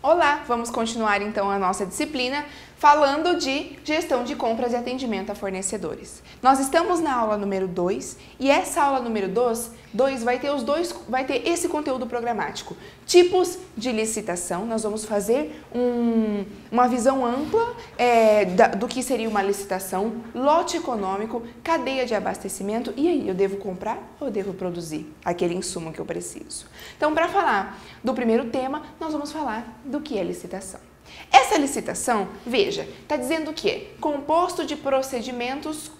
Olá, vamos continuar então a nossa disciplina falando de gestão de compras e atendimento a fornecedores. Nós estamos na aula número 2 e essa aula número 2 vai ter esse conteúdo programático. Tipos de licitação, nós vamos fazer uma visão ampla do que seria uma licitação, lote econômico, cadeia de abastecimento e aí, eu devo comprar ou eu devo produzir aquele insumo que eu preciso? Então, para falar do primeiro tema, nós vamos falar do que é licitação. Essa licitação, veja, está dizendo que é composto de procedimentos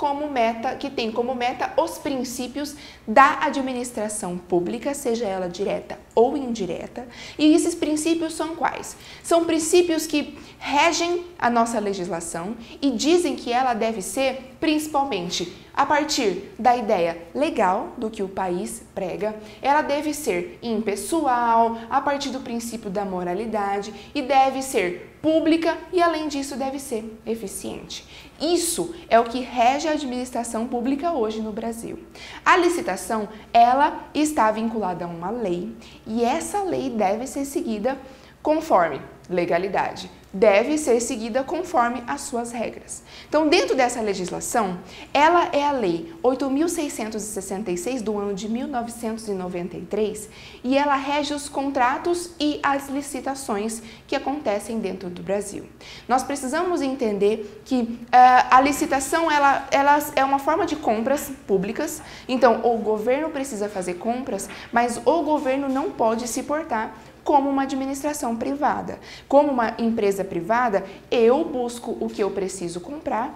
que tem como meta os princípios da administração pública, seja ela direta ou indireta. E esses princípios são quais? São princípios que regem a nossa legislação e dizem que ela deve ser principalmente a partir da ideia legal do que o país prega, ela deve ser impessoal, a partir do princípio da moralidade e deve ser pública e, além disso, deve ser eficiente. Isso é o que rege a administração pública hoje no Brasil. A licitação, ela está vinculada a uma lei e essa lei deve ser seguida conforme legalidade. Deve ser seguida conforme as suas regras. Então, dentro dessa legislação, ela é a Lei 8.666 do ano de 1993 e ela rege os contratos e as licitações que acontecem dentro do Brasil. Nós precisamos entender que a licitação ela é uma forma de compras públicas, então o governo precisa fazer compras, mas o governo não pode se portar como uma administração privada. Como uma empresa privada, eu busco o que eu preciso comprar,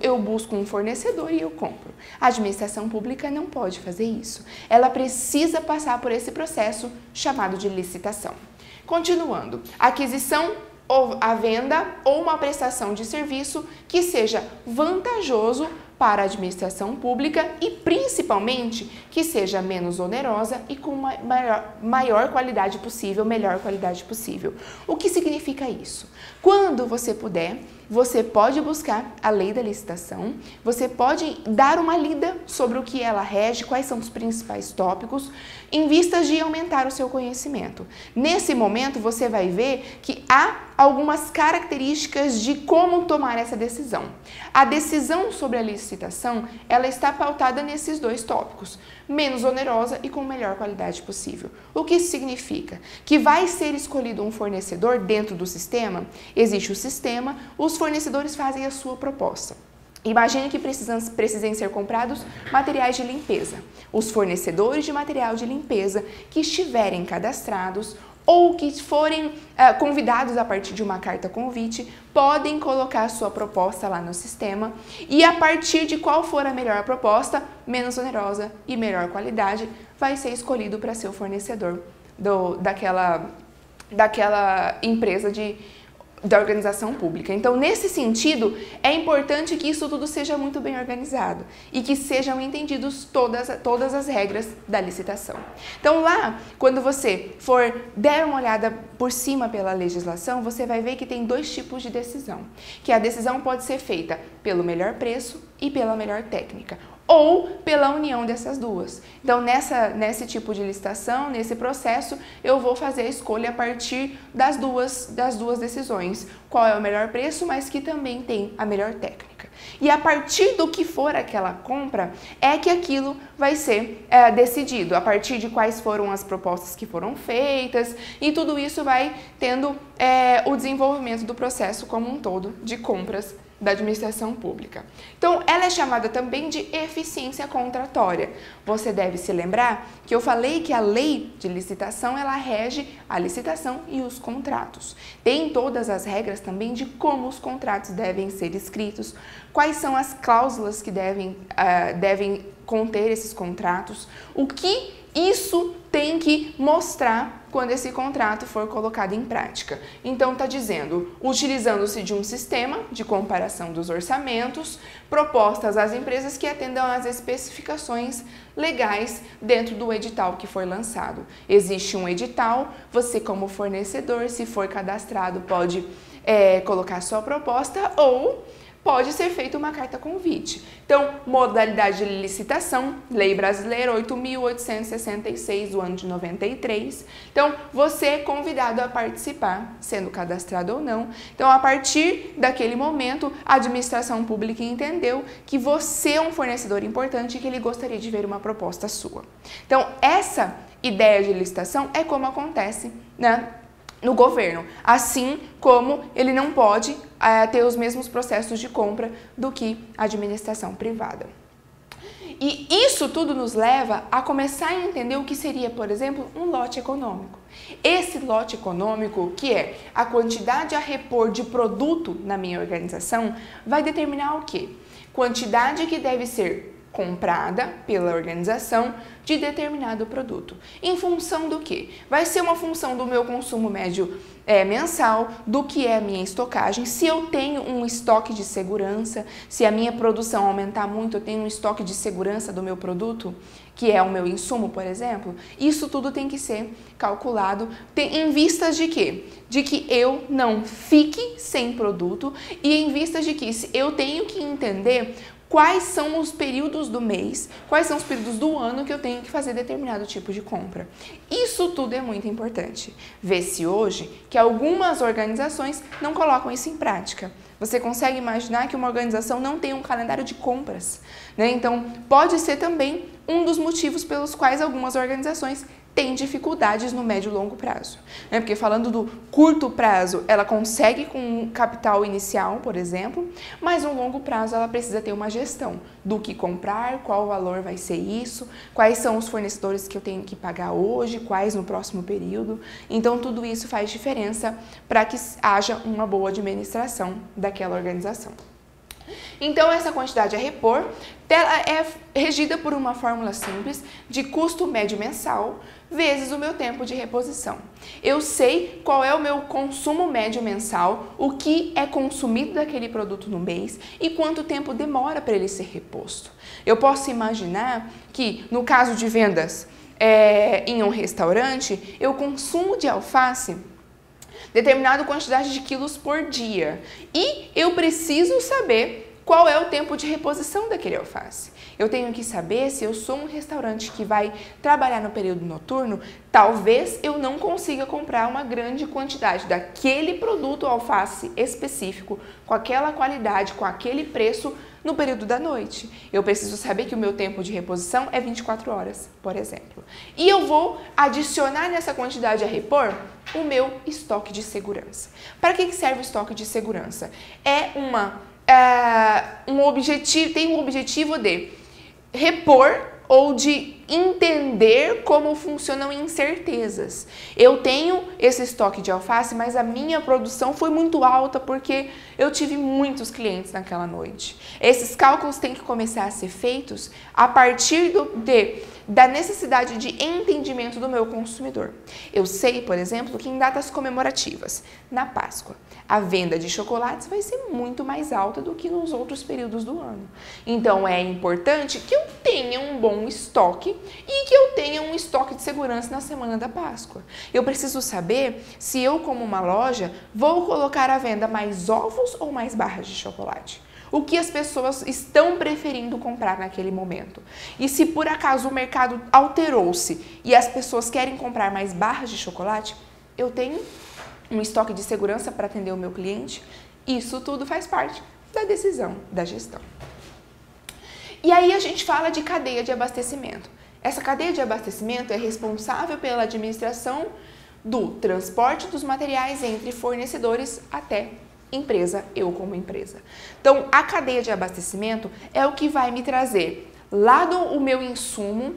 eu busco um fornecedor e eu compro. A administração pública não pode fazer isso. Ela precisa passar por esse processo chamado de licitação. Continuando, aquisição ou a venda ou uma prestação de serviço que seja vantajoso para a administração pública e, principalmente, que seja menos onerosa e com uma maior qualidade possível, melhor qualidade possível. O que significa isso? Quando você puder, você pode buscar a lei da licitação, você pode dar uma lida sobre o que ela rege, quais são os principais tópicos, em vistas de aumentar o seu conhecimento. Nesse momento, você vai ver que há algumas características de como tomar essa decisão. A decisão sobre a licitação, ela está pautada nesses dois tópicos, menos onerosa e com melhor qualidade possível. O que isso significa? Que vai ser escolhido um fornecedor dentro do sistema, existe o sistema, os fornecedores fazem a sua proposta. Imagine que precisem ser comprados materiais de limpeza. Os fornecedores de material de limpeza que estiverem cadastrados ou que forem convidados a partir de uma carta convite, podem colocar a sua proposta lá no sistema e a partir de qual for a melhor proposta, menos onerosa e melhor qualidade, vai ser escolhido para ser o fornecedor daquela empresa da organização pública. Então, nesse sentido, é importante que isso tudo seja muito bem organizado e que sejam entendidos todas as regras da licitação. Então, lá, quando você for der uma olhada por cima pela legislação, você vai ver que tem dois tipos de decisão, que a decisão pode ser feita pelo melhor preço e pela melhor técnica, ou pela união dessas duas. Então, nesse tipo de licitação, nesse processo, eu vou fazer a escolha a partir das duas decisões. Qual é o melhor preço, mas que também tem a melhor técnica. E a partir do que for aquela compra, é que aquilo vai ser decidido, a partir de quais foram as propostas que foram feitas, e tudo isso vai tendo o desenvolvimento do processo como um todo de compras da administração pública. Então, ela é chamada também de eficiência contratória. Você deve se lembrar que eu falei que a lei de licitação, ela rege a licitação e os contratos. Tem todas as regras também de como os contratos devem ser escritos, quais são as cláusulas que devem conter esses contratos, o que isso tem que mostrar quando esse contrato for colocado em prática. Então, está dizendo, utilizando-se de um sistema de comparação dos orçamentos, propostas às empresas que atendam às especificações legais dentro do edital que foi lançado. Existe um edital, você como fornecedor, se for cadastrado, pode colocar sua proposta ou pode ser feita uma carta convite. Então, modalidade de licitação, Lei Brasileira 8.866 do ano de 93. Então, você é convidado a participar, sendo cadastrado ou não. Então, a partir daquele momento, a administração pública entendeu que você é um fornecedor importante e que ele gostaria de ver uma proposta sua. Então, essa ideia de licitação é como acontece, né, no governo, assim como ele não pode ter os mesmos processos de compra do que a administração privada. E isso tudo nos leva a começar a entender o que seria, por exemplo, um lote econômico. Esse lote econômico, que é a quantidade a repor de produto na minha organização, vai determinar o quê? Quantidade que deve ser comprada pela organização de determinado produto. Em função do quê? Vai ser uma função do meu consumo médio mensal, do que é a minha estocagem, se eu tenho um estoque de segurança, se a minha produção aumentar muito, eu tenho um estoque de segurança do meu produto, que é o meu insumo, por exemplo. Isso tudo tem que ser calculado em vistas de quê? De que eu não fique sem produto e em vistas de que eu tenho que entender quais são os períodos do mês, quais são os períodos do ano que eu tenho que fazer determinado tipo de compra. Isso tudo é muito importante. Vê-se hoje que algumas organizações não colocam isso em prática. Você consegue imaginar que uma organização não tem um calendário de compras, né? Então, pode ser também um dos motivos pelos quais algumas organizações têm dificuldades no médio e longo prazo, né? Porque falando do curto prazo, ela consegue com um capital inicial, por exemplo, mas no longo prazo ela precisa ter uma gestão do que comprar, qual valor vai ser isso, quais são os fornecedores que eu tenho que pagar hoje, quais no próximo período. Então, tudo isso faz diferença para que haja uma boa administração daquela organização. Então, essa quantidade a repor ela é regida por uma fórmula simples de custo médio mensal vezes o meu tempo de reposição. Eu sei qual é o meu consumo médio mensal, o que é consumido daquele produto no mês e quanto tempo demora para ele ser reposto. Eu posso imaginar que, no caso de vendas em um restaurante, eu consumo de alface determinada quantidade de quilos por dia e eu preciso saber qual é o tempo de reposição daquele alface. Eu tenho que saber se eu sou um restaurante que vai trabalhar no período noturno, talvez eu não consiga comprar uma grande quantidade daquele produto alface específico, com aquela qualidade, com aquele preço, no período da noite. Eu preciso saber que o meu tempo de reposição é 24 horas, por exemplo. E eu vou adicionar nessa quantidade a repor o meu estoque de segurança. Para que serve o estoque de segurança? Tem um objetivo de repor ou de entender como funcionam incertezas. Eu tenho esse estoque de alface, mas a minha produção foi muito alta porque eu tive muitos clientes naquela noite. Esses cálculos têm que começar a ser feitos a partir da necessidade de entendimento do meu consumidor. Eu sei, por exemplo, que em datas comemorativas, na Páscoa, a venda de chocolates vai ser muito mais alta do que nos outros períodos do ano. Então, é importante que eu tenha um bom estoque e que eu tenha um estoque de segurança na semana da Páscoa. Eu preciso saber se eu, como uma loja, vou colocar à venda mais ovos ou mais barras de chocolate. O que as pessoas estão preferindo comprar naquele momento. E se por acaso o mercado alterou-se e as pessoas querem comprar mais barras de chocolate, eu tenho um estoque de segurança para atender o meu cliente. Isso tudo faz parte da decisão da gestão. E aí a gente fala de cadeia de abastecimento. Essa cadeia de abastecimento é responsável pela administração do transporte dos materiais entre fornecedores até empresa, eu como empresa. Então, a cadeia de abastecimento é o que vai me trazer lá o meu insumo,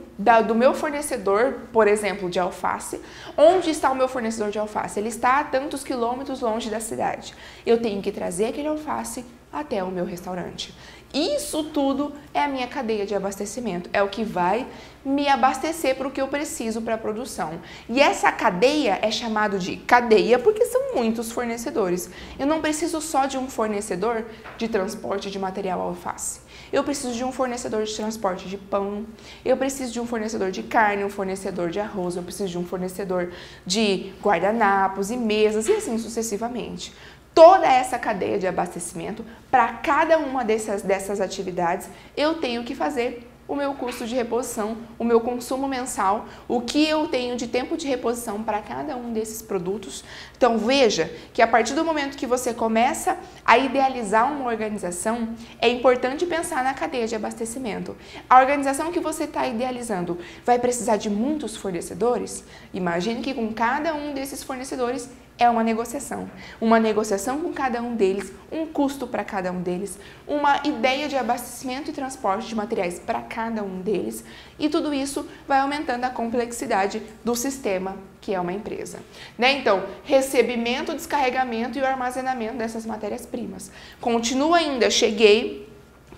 do meu fornecedor, por exemplo, de alface. Onde está o meu fornecedor de alface? Ele está a tantos quilômetros longe da cidade. Eu tenho que trazer aquele alface até o meu restaurante. Isso tudo é a minha cadeia de abastecimento, é o que vai me abastecer para o que eu preciso para a produção. E essa cadeia é chamada de cadeia porque são muitos fornecedores. Eu não preciso só de um fornecedor de transporte de material alface. Eu preciso de um fornecedor de transporte de pão, eu preciso de um fornecedor de carne, um fornecedor de arroz, eu preciso de um fornecedor de guardanapos e mesas e assim sucessivamente. toda essa cadeia de abastecimento, para cada uma dessas atividades, eu tenho que fazer o meu custo de reposição, o meu consumo mensal, o que eu tenho de tempo de reposição para cada um desses produtos. Então veja que a partir do momento que você começa a idealizar uma organização, é importante pensar na cadeia de abastecimento. A organização que você está idealizando vai precisar de muitos fornecedores? Imagine que com cada um desses fornecedores é uma negociação com cada um deles, um custo para cada um deles, uma ideia de abastecimento e transporte de materiais para cada um deles, e tudo isso vai aumentando a complexidade do sistema que é uma empresa, né? Então, recebimento, descarregamento e o armazenamento dessas matérias-primas. Continua ainda, cheguei,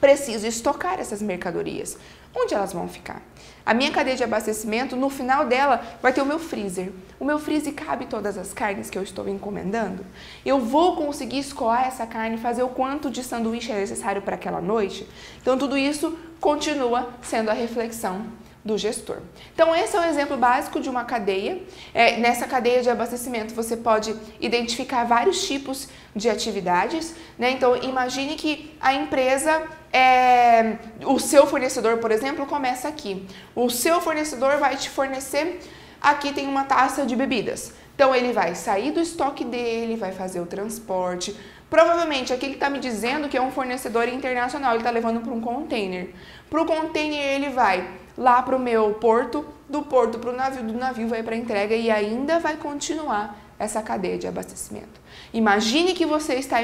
preciso estocar essas mercadorias. Onde elas vão ficar? A minha cadeia de abastecimento, no final dela, vai ter o meu freezer. O meu freezer cabe todas as carnes que eu estou encomendando? Eu vou conseguir escoar essa carne, fazer o quanto de sanduíche é necessário para aquela noite? Então, tudo isso continua sendo a reflexão do gestor. Então, esse é um exemplo básico de uma cadeia. Nessa cadeia de abastecimento, você pode identificar vários tipos de atividades, né? Então, imagine que a empresa, o seu fornecedor, por exemplo, começa aqui. O seu fornecedor vai te fornecer, aqui tem uma taça de bebidas. Então, ele vai sair do estoque dele, vai fazer o transporte. Provavelmente, aqui ele está me dizendo que é um fornecedor internacional, ele está levando para um container. Para o container, ele vai lá para o meu porto, do porto para o navio, do navio vai para a entrega e ainda vai continuar essa cadeia de abastecimento. Imagine que você está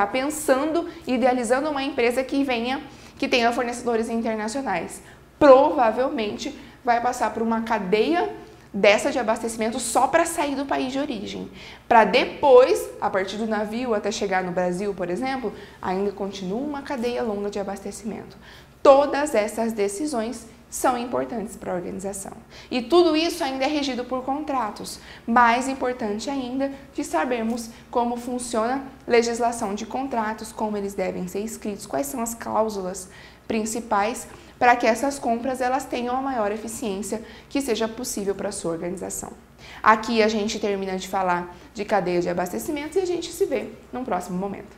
pensando, idealizando uma empresa que tenha fornecedores internacionais. Provavelmente vai passar por uma cadeia dessa de abastecimento só para sair do país de origem. Para depois, a partir do navio até chegar no Brasil, por exemplo, ainda continua uma cadeia longa de abastecimento. Todas essas decisões são importantes para a organização. E tudo isso ainda é regido por contratos. Mais importante ainda de sabermos como funciona a legislação de contratos, como eles devem ser escritos, quais são as cláusulas principais para que essas compras elas tenham a maior eficiência que seja possível para a sua organização. Aqui a gente termina de falar de cadeia de abastecimento e a gente se vê num próximo momento.